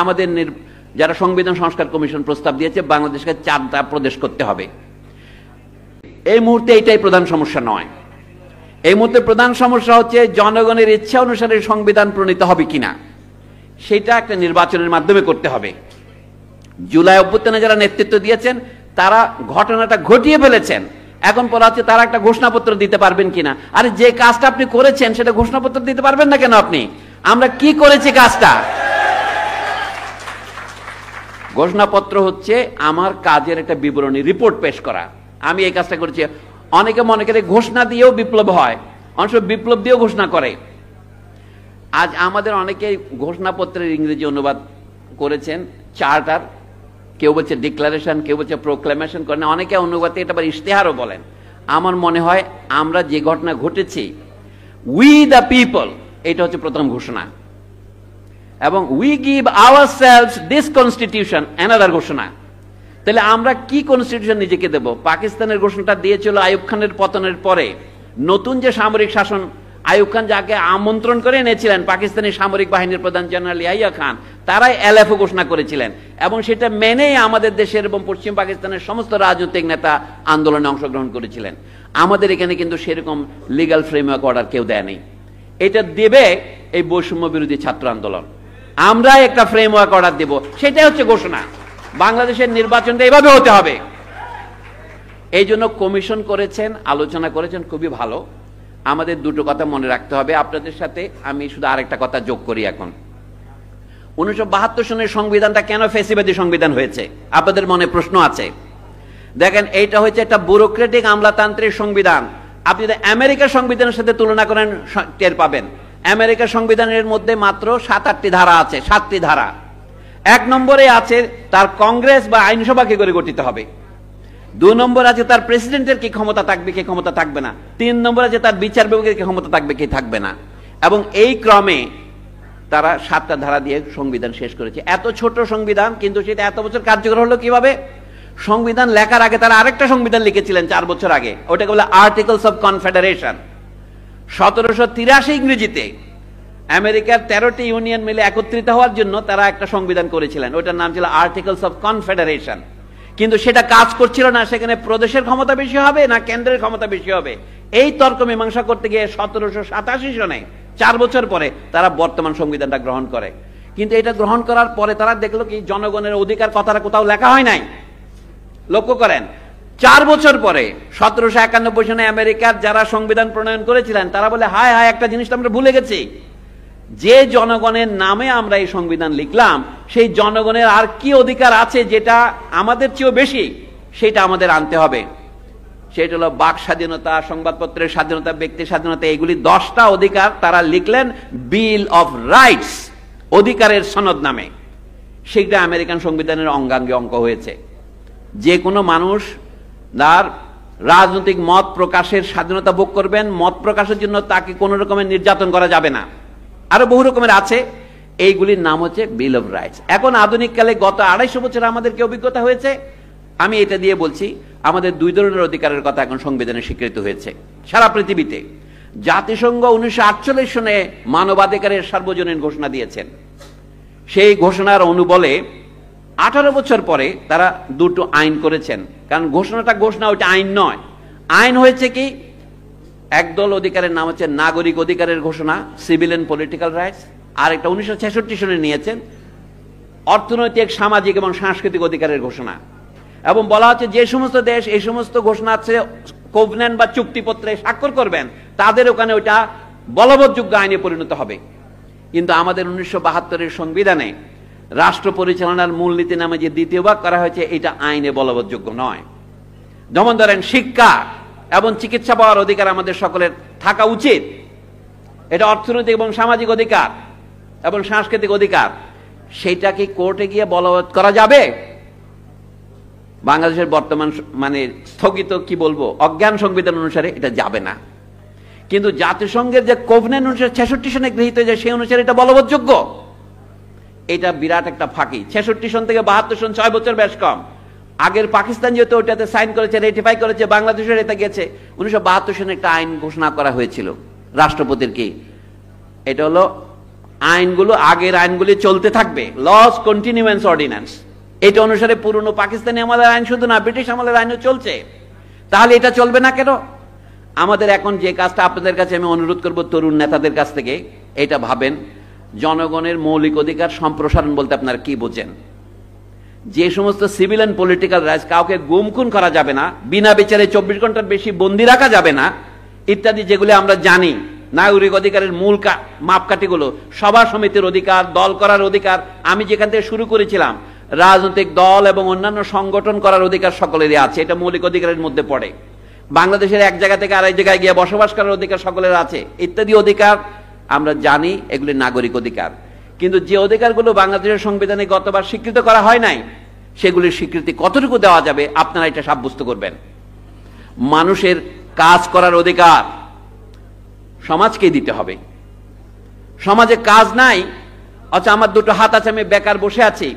আমাদের যারা সংবিধান সংস্কার কমিশন প্রস্তাব দিয়েছে বাংলাদেশকে 4টা প্রদেশ করতে হবে। এই মুহূর্তে এইটাই প্রধান সমস্যা নয়। এই মুহূর্তে প্রধান সমস্যা হচ্ছে জনগণের ইচ্ছা অনুসারে সংবিধান প্রণীত হবে কিনা, সেটা একটা নির্বাচনের মাধ্যমে করতে হবে। জুলাই অভ্যুত্থানে যারা নেতৃত্ব দিয়েছেন তারা ঘটনাটা ঘটিয়ে ফেলেছেন, এখন বলা হচ্ছে তারা একটা ঘোষণাপত্র দিতে পারবেন কিনা। আরে যে কাজটা আপনি করেছেন সেটা ঘোষণাপত্র দিতে পারবেন না কেন আপনি? আমরা কি করেছি কাজটা? ঘোষণাপত্র হচ্ছে আমার কাজের একটা বিবরণী, রিপোর্ট পেশ করা। আমি এই কাজটা করেছি। অনেকে মনে করে ঘোষণা দিয়েও বিপ্লব হয়, অনেক সময় বিপ্লব দিয়েও ঘোষণা করে। আজ আমাদের অনেকে ঘোষণাপত্রের ইংরেজি অনুবাদ করেছেন, চার্টার, কেউ বলছে ডিক্লারেশন, কেউ বলছে প্রোক্লেমেশন করেন, অনেকে অনুবাদে এটা আবার ইশতেহারও বলেন। আমার মনে হয় আমরা যে ঘটনা ঘটেছি, উই দ্য পিপল, এটা হচ্ছে প্রথম ঘোষণা, এবং we give ourselves this constitution, another ঘোষণা। তাহলে আমরা কি কনস্টিটিউশন নিজেকে দেব? পাকিস্তানের ঘোষণাটা দিয়েছিল আইয়ুব খানের পতনের পরে। নতুন যে সামরিক শাসন, আইয়ুব খান যাকে আমন্ত্রণ করে এনেছিলেন পাকিস্তানি সামরিক বাহিনীর প্রধান জেনারেল ইয়াহিয়া খান, তারাই এলএফও ঘোষণা করেছিলেন, এবং সেটা মেনেই আমাদের দেশের এবং পশ্চিম পাকিস্তানের সমস্ত রাজনৈতিক নেতা আন্দোলনে অংশগ্রহণ করেছিলেন। আমাদের এখানে কিন্তু সেরকম লিগ্যাল ফ্রেমওয়ার্ক অর্ডার কেউ দেয়নি। এটা দেবে এই বৈষম্য বিরোধী ছাত্র আন্দোলন। আমরা একটা ফ্রেমওয়ার্ক অর্ডার দেব, সেটাই হচ্ছে ঘোষণা। বাংলাদেশের নির্বাচনটা এভাবে হতে হবে। এই জন্য কমিশন করেছেন, আলোচনা করেছেন, খুবই ভালো। আমাদের দুটো কথা মনে রাখতে হবে। আপনাদের সাথে আমি শুধু আরেকটা কথা যোগ করি। এখন 1972 সনের সংবিধানটা কেন ফ্যাসিবাদী সংবিধান হয়েছে? আপনাদের মনে প্রশ্ন আছে। দেখেন, এইটা হচ্ছে একটা ব্যুরোক্রেটিক আমলাতান্ত্রিক সংবিধান। আপনি যদি আমেরিকার সংবিধানের সাথে তুলনা করেন টের পাবেন। আমেরিকার সংবিধানের মধ্যে মাত্র 7-8টি ধারা আছে, 7টি ধারা। 1 নম্বরে আছে তার কংগ্রেস বা আইনসভা কি করে গঠিত হবে। 2 নম্বর আছে তার প্রেসিডেন্টের কি ক্ষমতা থাকবে, কি ক্ষমতা থাকবে না। 3 নম্বর আছে তার বিচার বিভাগের কি ক্ষমতা থাকবে, কি থাকবে না। এবং এই ক্রমে তারা 7টা ধারা দিয়ে সংবিধান শেষ করেছে। এত ছোট সংবিধান, কিন্তু সেটা এত বছর কার্যকর হলো কিভাবে? সংবিধান লেখার আগে তারা আরেকটা সংবিধান লিখেছিলেন 4 বছর আগে, ওটাকে বলে আর্টিকেলস অফ কনফেডারেশন। 1783 ইংরেজিতে আমেরিকার 13টি ইউনিয়ন মিলে একত্রিত হওয়ার জন্য তারা একটা সংবিধান করেছিলেন, ওটার নাম ছিল আর্টিকেলস অফ কনফেডারেশন। কিন্তু সেটা কাজ করছিল না। সেখানে প্রদেশের ক্ষমতা বেশি হবে না কেন্দ্রের ক্ষমতা বেশি হবে, এই তর্ক মীমাংসা করতে গিয়ে 1787 সনে 4 বছর পরে তারা বর্তমান সংবিধানটা গ্রহণ করে। কিন্তু এটা গ্রহণ করার পরে তারা দেখলো কি জনগণের অধিকার কথাটা কোথাও লেখা হয় নাই। লক্ষ্য করেন, 4 বছর পরে 1791 সনে আমেরিকার যারা সংবিধান প্রণয়ন করেছিলেন তারা বলে, হায় হায়, একটা জিনিসটা আমরা ভুলে গেছি। যে জনগণের নামে আমরা এই সংবিধান লিখলাম, সেই জনগণের আর কি অধিকার আছে যেটা আমাদের চেয়েও বেশি, সেটা আমাদের আনতে হবে। সেটা হলো বাক স্বাধীনতা, সংবাদপত্রের স্বাধীনতা, ব্যক্তি স্বাধীনতা, এগুলি 10টা অধিকার তারা লিখলেন বিল অফ রাইটস, অধিকারের সনদ নামে। সেটা আমেরিকান সংবিধানের অঙ্গাঙ্গে অঙ্ক হয়েছে। যে কোনো মানুষ তার রাজনৈতিক মত প্রকাশের স্বাধীনতা ভোগ করবেন, মত প্রকাশের জন্য তাকে কোনো রকমের নির্যাতন করা যাবে না। আরো বহু রকমের আছে, এইগুলির নাম হচ্ছে বিল অফ রাইটস। এখন আধুনিক কালে গত 250 বছর আমাদের কি অভিজ্ঞতা হয়েছে? আমি এটা দিয়ে বলছি, আমাদের 2 ধরনের অধিকারের কথা এখন সংবিধানে স্বীকৃত হয়েছে সারা পৃথিবীতে। জাতিসংঘ 1948 সনে মানবাধিকারের সার্বজনীন ঘোষণা দিয়েছেন। সেই ঘোষণার অনুবলে 18 বছর পরে তারা 2টো আইন করেছেন। কারণ ঘোষণাটা ঘোষণা, ওইটা আইন নয়। আইন হয়েছে কি, একদল অধিকারের নাম হচ্ছে নাগরিক অধিকারের ঘোষণা, সিভিল এন্ড পলিটিক্যাল রাইটস। আর একটা 1966 সনে নিয়েছেন অর্থনৈতিক, সামাজিক এবং সাংস্কৃতিক অধিকারের ঘোষণা। এবং বলা হচ্ছে যে সমস্ত দেশ এই সমস্ত ঘোষণা আছে কোভেন্যান্ট বা চুক্তিপত্রে স্বাক্ষর করবেন, তাদের ওখানে ওইটা বলবৎযোগ্য আইনে পরিণত হবে। কিন্তু আমাদের 1972 সংবিধানে রাষ্ট্র পরিচালনার মূলনীতি নামে যে 2য় ভাগ করা হয়েছে, এটা আইনে বলবৎযোগ্য নয়। যেমন ধরেন, শিক্ষা এবং চিকিৎসা পাওয়ার অধিকার আমাদের সকলের থাকা উচিত, এটা অর্থনৈতিক এবং সামাজিক অধিকার এবং সাংস্কৃতিক অধিকার। সেটা কি কোর্টে গিয়ে বলবৎ করা যাবে? বাংলাদেশের বর্তমান মানে স্থগিত কি বলবো, অজ্ঞান সংবিধান অনুসারে এটা যাবে না। কিন্তু জাতিসংঘের যে কোভেন্যান্ট 1966 সনে গৃহীত হয়েছে, সেই অনুসারে এটা বলবৎযোগ্য। এটা বিরাট একটা ফাঁকি। 66 সন থেকে 72 সন 6 বছর, বেশ কম। আগের পাকিস্তান যেহেতু ওইটাতে সাইন করেছে, রেটিফাই করেছে, বাংলাদেশের এটা গেছে। 1972 সনে একটা আইন ঘোষণা করা হয়েছিল রাষ্ট্রপতির কি, এটা হলো আইনগুলো আগের আইনগুলি চলতে থাকবে, লস কন্টিনিউয়েন্স অর্ডিন্যান্স। এটা অনুসারে পুরনো পাকিস্তানি আমলের আইন শুধু না, ব্রিটিশ আমলের আইনও চলছে। তাহলে এটা চলবে না কেন? আমাদের এখন যে কাজটা আপনাদের কাছে আমি অনুরোধ করব তরুণ নেতাদের কাছ থেকে, এটা ভাবেন, জনগণের মৌলিক অধিকার সম্প্রসারণ বলতে আপনারা কি বোঝেন? যে সমস্ত সিভিল অ্যান্ড পলিটিক্যাল রাইটস, কাউকে গুম খুন করা যাবে না, বিনা বিচারে 24 ঘন্টার বেশি বন্দি রাখা যাবে না, ইত্যাদি যেগুলি আমরা জানি, নাগরিক অধিকারের মূল মাপকাঠিগুলো, সভা সমিতির অধিকার, দল করার অধিকার, আমি যেখান থেকে শুরু করেছিলাম, রাজনৈতিক দল এবং অন্যান্য সংগঠন করার অধিকার সকলেরই আছে, এটা মৌলিক অধিকারের মধ্যে পড়ে। বাংলাদেশের এক জায়গা থেকে আরেক জায়গায় গিয়ে বসবাস করার অধিকার সকলের আছে, ইত্যাদি অধিকার আমরা জানি, এগুলি নাগরিক অধিকার। কিন্তু যে অধিকারগুলো বাংলাদেশের সংবিধানে গতবার স্বীকৃত করা হয় নাই, সেগুলির স্বীকৃতি কতটুকু দেওয়া যাবে আপনারা এটা সাব্যস্ত করবেন। মানুষের কাজ করার অধিকার সমাজকে দিতে হবে। সমাজে কাজ নাই, আচ্ছা আমার দুটো হাত আছে, আমি বেকার বসে আছি,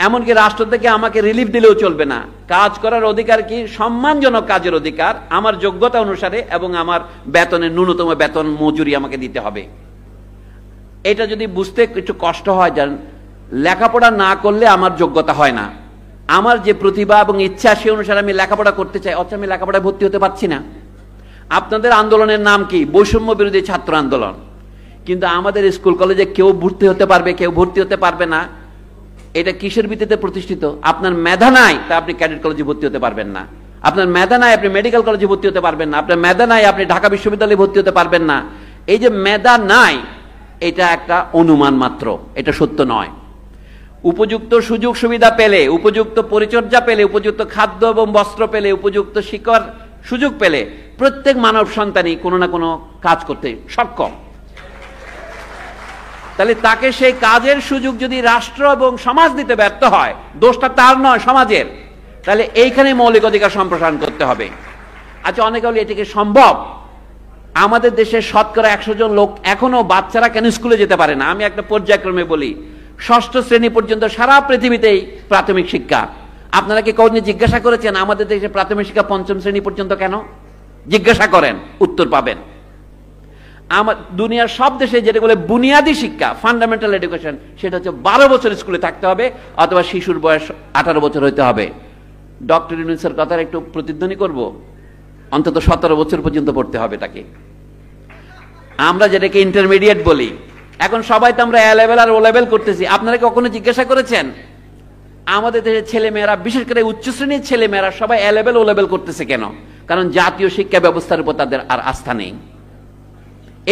এমনকি রাষ্ট্র থেকে আমাকে রিলিফ দিলেও চলবে না। কাজ করার অধিকার কি? সম্মানজনক কাজের অধিকার, আমার যোগ্যতা অনুসারে, এবং আমার বেতনের ন্যূনতম বেতন মজুরি আমাকে দিতে হবে। এটা যদি বুঝতে একটু কষ্ট হয়, যান লেখাপড়া না করলে আমার যোগ্যতা হয় না, আমার যে প্রতিভা এবং ইচ্ছা সে অনুসারে আমি লেখাপড়া করতে চাই, অথচ আমি লেখাপড়ায় ভর্তি হতে পারছি না। আপনাদের আন্দোলনের নাম কি? বৈষম্য বিরোধী ছাত্র আন্দোলন। কিন্তু আমাদের স্কুল কলেজে কেউ ভর্তি হতে পারবে, কেউ ভর্তি হতে পারবে না। এটা কিসের ভিত্তিতে প্রতিষ্ঠিত? আপনার মেধা নাই তা আপনি ক্যাডেট কলেজে ভর্তি হতে পারবেন না, আপনার মেধা নাই আপনি মেডিকেল কলেজে ভর্তি হতে পারবেন না, আপনার মেধা নাই আপনি ঢাকা বিশ্ববিদ্যালয়ে ভর্তি হতে পারবেন না। এই যে মেধা নাই, এটা একটা অনুমান মাত্র, এটা সত্য নয়। উপযুক্ত সুযোগ সুবিধা পেলে, উপযুক্ত পরিচর্যা পেলে, উপযুক্ত খাদ্য এবং বস্ত্র পেলে, উপযুক্ত শিক্ষার সুযোগ পেলে প্রত্যেক মানব সন্তানই কোনো না কোনো কাজ করতে সক্ষম। তাহলে তাকে সেই কাজের সুযোগ যদি রাষ্ট্র এবং সমাজ দিতে ব্যর্থ হয়, দোষটা তার নয়, সমাজের। তাহলে এইখানে মৌলিক অধিকার সম্প্রসারণ করতে হবে। আচ্ছা, অনেকে বলে এটাকে সম্ভব? আমাদের দেশে শতকরা 100 জন লোক এখনো, বাচ্চারা কেন স্কুলে যেতে পারে না? আমি একটা পর্যায়ক্রমে বলি, 6ষ্ঠ শ্রেণী পর্যন্ত সারা পৃথিবীতেই প্রাথমিক শিক্ষা। আপনারা কি কোনদিন জিজ্ঞাসা করেছেন আমাদের দেশে প্রাথমিক শিক্ষা 5ম শ্রেণী পর্যন্ত কেন? জিজ্ঞাসা করেন, উত্তর পাবেন। আমার দুনিয়ার সব দেশে যেটা বলে বুনিয়াদী শিক্ষা, ফান্ডামেন্টাল এডুকেশন, সেটা হচ্ছে 12 বছর স্কুলে থাকতে হবে, অথবা শিশুর বয়স 18 বছর হইতে হবে। ডক্টর ইউনূসের কথার একটু প্রতিধ্বনি করব, অন্তত 17 বছর পর্যন্ত পড়তে হবে তাকে। আমরা যেটাকে ইন্টারমিডিয়েট বলি, এখন সবাই তো আমরা এ লেভেল আর ও লেভেল করতেছি। আপনারা কখনো জিজ্ঞাসা করেছেন আমাদের দেশের ছেলে মেয়েরা, বিশেষ করে উচ্চ শ্রেণীর ছেলে মেয়েরা সবাই এ লেভেল ও লেভেল করতেছে কেন? কারণ জাতীয় শিক্ষা ব্যবস্থার উপর তাদের আর আস্থা নেই।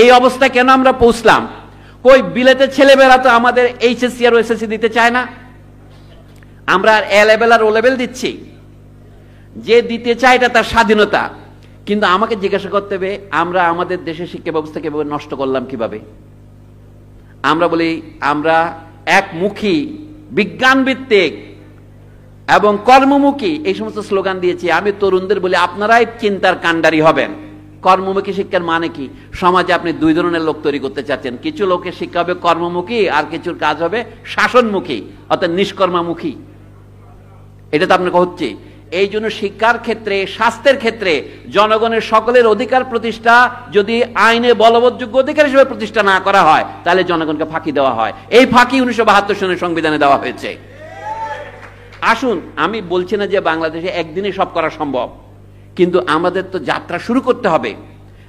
এই অবস্থায় কেন আমরা পৌঁছলাম? কই বিলেতের ছেলেমেয়েরা তো আমাদের এইচএসসি আর ওএসএসসি দিতে চায় না, আমরা আর এ লেভেল আর ও লেভেল দিচ্ছি। যে দিতে চায় এটা তার স্বাধীনতা, কিন্তু আমাকে জিজ্ঞাসা করতে হবে আমরা আমাদের দেশের শিক্ষা ব্যবস্থাকে নষ্ট করলাম কিভাবে? আমরা বলি আমরা একমুখী, বিজ্ঞান ভিত্তিক এবং কর্মমুখী, এই সমস্ত স্লোগান দিয়েছি। আমি তরুণদের বলি আপনারাই চিন্তার কাণ্ডারি হবেন। কর্মমুখী শিক্ষার মানে কি? সমাজে আপনি দুই ধরনের লোক তৈরি করতে চাচ্ছেন, কিছু লোকের শিক্ষা হবে কর্মমুখী, আর কিছুর কাজ হবে শাসনমুখী, অর্থাৎ নিষ্কর্মামুখী। এটা তো আপনাকে হচ্ছে। এই জন্য শিক্ষার ক্ষেত্রে, স্বাস্থ্যের ক্ষেত্রে জনগণের সকলের অধিকার প্রতিষ্ঠা যদি আইনে বলবৎযোগ্য অধিকার হিসেবে প্রতিষ্ঠা না করা হয়, তাহলে জনগণকে ফাঁকি দেওয়া হয়। এই ফাঁকি 1972 সনের সংবিধানে দেওয়া হয়েছে। আসুন, আমি বলছি না যে বাংলাদেশে একদিনে সব করা সম্ভব, কিন্তু আমাদের তো যাত্রা শুরু করতে হবে।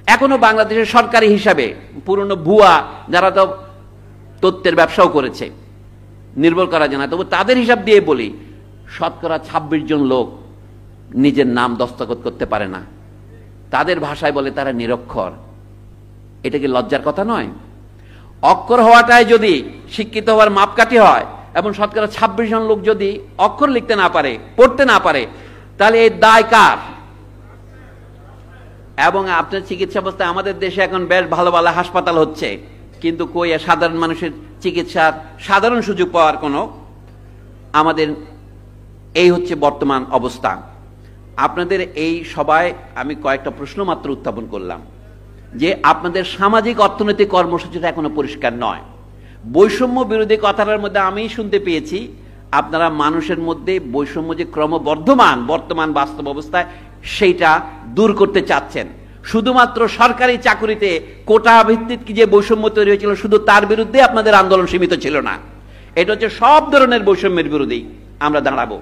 এখনো বাংলাদেশের সরকারি হিসাবে পুরনো ভুয়া যারা তো তথ্যের ব্যবসাও করেছে, নির্ভর করা যায় না, তবু তাদের হিসাব দিয়ে বলি শতকরা 26 জন লোক নিজের নাম দস্তখত করতে পারে না। তাদের ভাষায় বলে তারা নিরক্ষর। এটা কি লজ্জার কথা নয়? অক্ষর হওয়াটাই যদি শিক্ষিত হওয়ার মাপকাঠি হয়, এবং শতকরা 26 জন লোক যদি অক্ষর লিখতে না পারে, পড়তে না পারে, তাহলে এই দায় কার? এবং আপনার চিকিৎসা ব্যবস্থা, আমাদের দেশে এখন বেশ ভালো ভালো হাসপাতাল হচ্ছে, কিন্তু কই সাধারণ মানুষের চিকিৎসার সাধারণ সুযোগ পাওয়ার কোনো আমাদের, এই হচ্ছে বর্তমান অবস্থা। আপনাদের এই সবাই আমি কয়েকটা প্রশ্ন মাত্র উত্থাপন করলাম যে আপনাদের সামাজিক অর্থনৈতিক কর্মসূচিটা এখনো পরিষ্কার নয়। বৈষম্য বিরোধী কথাটার মধ্যে আমি শুনতে পেয়েছি আপনারা মানুষের মধ্যে বৈষম্য যে ক্রমবর্ধমান বর্তমান বাস্তব অবস্থায় সেইটা দূর করতে চাচ্ছেন। শুধুমাত্র সরকারি চাকুরিতে কোটা ভিত্তিক যে বৈষম্য তৈরি হয়েছিল শুধু তার বিরুদ্ধে আপনাদের আন্দোলন সীমিত ছিল না, এটা হচ্ছে সব ধরনের বৈষম্যের বিরোধী আমরা দাঁড়াবো।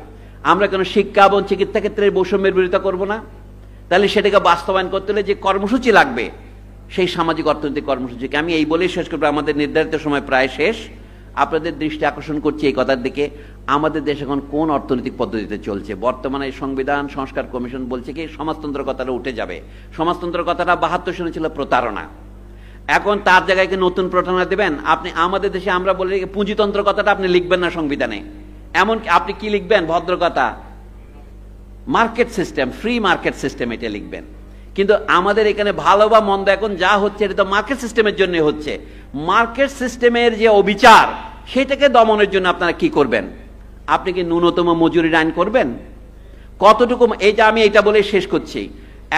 আমরা কেন শিক্ষা এবং চিকিৎসা ক্ষেত্রে বৈষম্যের বিরোধিতা করব না? তাহলে সেটাকে বাস্তবায়ন করতে হলে যে কর্মসূচি লাগবে সেই সামাজিক অর্থনৈতিক কর্মসূচিকে আমি এই বলেই শেষ করবো। আমাদের নির্ধারিত সময় প্রায় শেষ। আপনাদের দৃষ্টি আকর্ষণ করছি এই কথার দিকে, আমাদের দেশ এখন কোন অর্থনৈতিক পদ্ধতিতে চলছে। বর্তমানে সংবিধান সংস্কার কমিশন বলছে কি সমাজতন্ত্র কথাটা উঠে যাবে। সমাজতন্ত্র কথাটা 72 সনে ছিল প্রতারণা, এখন তার জায়গায় কি নতুন প্রতারণা দেবেন আপনি? আমাদের দেশে আমরা বলি পুঁজিতন্ত্র কথাটা আপনি লিখবেন না সংবিধানে, এমন আপনি কি লিখবেন ভদ্র কথা market system, free market system এটা লিখবেন। কিন্তু আমাদের এখানে ভালো বা মন্দ এখন যা হচ্ছে এটা তো মার্কেট সিস্টেমের জন্য হচ্ছে। মার্কেট সিস্টেমের যে অবিচার সেটাকে দমনের জন্য আপনারা কি করবেন? আপনি কি ন্যূনতম মজুরির আইন করবেন? কতটুকু, এইটা আমি এটা বলে শেষ করছি।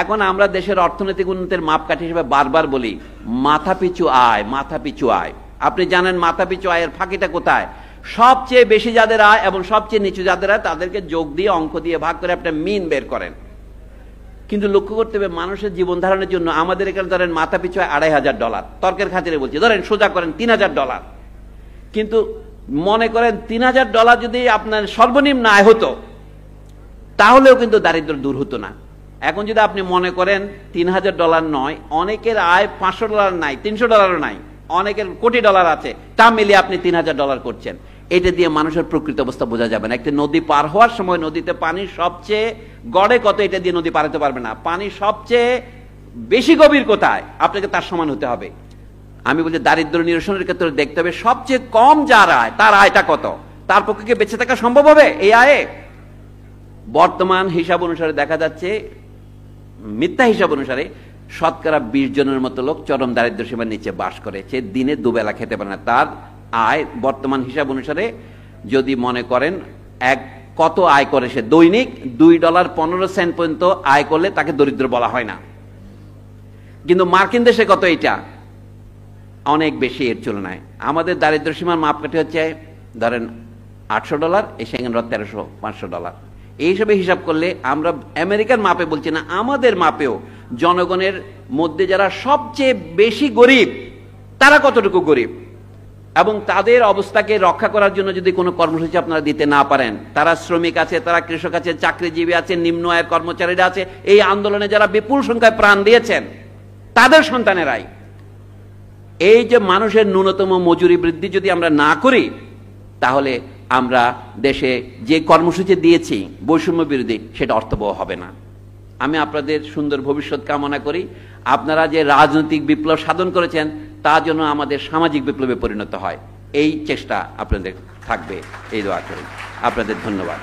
এখন আমরা দেশের অর্থনৈতিক উন্নতির মাপকাঠি হিসেবে বারবার বলি মাথাপিছু আয়, মাথাপিছু আয়। আপনি জানেন মাথাপিছু আয়ের ফাঁকিটা কোথায়? সবচেয়ে বেশি যাদের আয় এবং সবচেয়ে নিচু যাদের আয় তাদেরকে যোগ দিয়ে অঙ্ক দিয়ে ভাগ করে একটা মিন বের করেন। কিন্তু লক্ষ্য করতে হবে মানুষের জীবন ধারণের জন্য আমাদের এখানে ধরেন মাথা পিছু $2500, তর্কের খাতিরে বলছি, ধরেন সোজা করেন $3000। কিন্তু মনে করেন $3000 যদি আপনার সর্বনিম্ন আয় হতো তাহলেও কিন্তু দারিদ্র দূর হতো না। এখন যদি আপনি মনে করেন $3000 নয়, অনেকের আয় $500 নাই, $300 নাই, অনেকের কোটি ডলার আছে, তা মিলিয়ে আপনি $3000 করছেন। এটা দিয়ে মানুষের প্রকৃত অবস্থা বোঝা যাবে না। একটা নদী পার হওয়ার সময় নদীতে পানি সবচেয়ে গড়ে কত, এটা দিয়ে নদী পার হতে পারবে না। পানি সবচেয়ে বেশি গভীর কোথায়, আপনাকে তার সমান হতে হবে। আমি বলছি দারিদ্র নিরসনের ক্ষেত্রে দেখতে হবে সবচেয়ে কম যার আয় তার আয়টা কত, তার পক্ষে কি বেঁচে থাকা সম্ভব হবে এই আয়ে? বর্তমান হিসাব অনুসারে দেখা যাচ্ছে, মিথ্যা হিসাব অনুসারে শতকরা 20 জনের মতো লোক চরম দারিদ্র সীমার নিচে বাস করে, সে দিনে দুবেলা খেতে পারে না। তার আয় বর্তমান হিসাব অনুসারে যদি মনে করেন কত আয় করে সে, দৈনিক $2.15 পর্যন্ত আয় করলে তাকে দরিদ্র বলা হয় না। কিন্তু মার্কিন দেশে কত, এটা অনেক বেশি এর তুলনায়। আমাদের দারিদ্র সীমার মাপকাঠি হচ্ছে ধরেন $800, এই সেখানে $1300-500। এই হিসাবে হিসাব করলে আমরা আমেরিকার মাপে বলছি না, আমাদের মাপেও জনগণের মধ্যে যারা সবচেয়ে বেশি গরিব তারা কতটুকু গরিব, এবং তাদের অবস্থাকে রক্ষা করার জন্য যদি কোনো কর্মসূচি আপনারা দিতে না পারেন, তারা শ্রমিক আছে, তারা কৃষক আছে, চাকরিজীবী আছে, নিম্ন আয়ের কর্মচারীরা আছে, এই আন্দোলনে যারা বিপুল সংখ্যায় প্রাণ দিয়েছেন তাদের সন্তানেরাই। এই যে মানুষের ন্যূনতম মজুরি বৃদ্ধি যদি আমরা না করি তাহলে আমরা দেশে যে কর্মসূচি দিয়েছি বৈষম্য বিরোধী সেটা অর্থবহ হবে না। আমি আপনাদের সুন্দর ভবিষ্যৎ কামনা করি। আপনারা যে রাজনৈতিক বিপ্লব সাধন করেছেন তা যেন আমাদের সামাজিক বিপ্লবে পরিণত হয়, এই চেষ্টা আপনাদের থাকবে, এই দোয়া করি। আপনাদের ধন্যবাদ।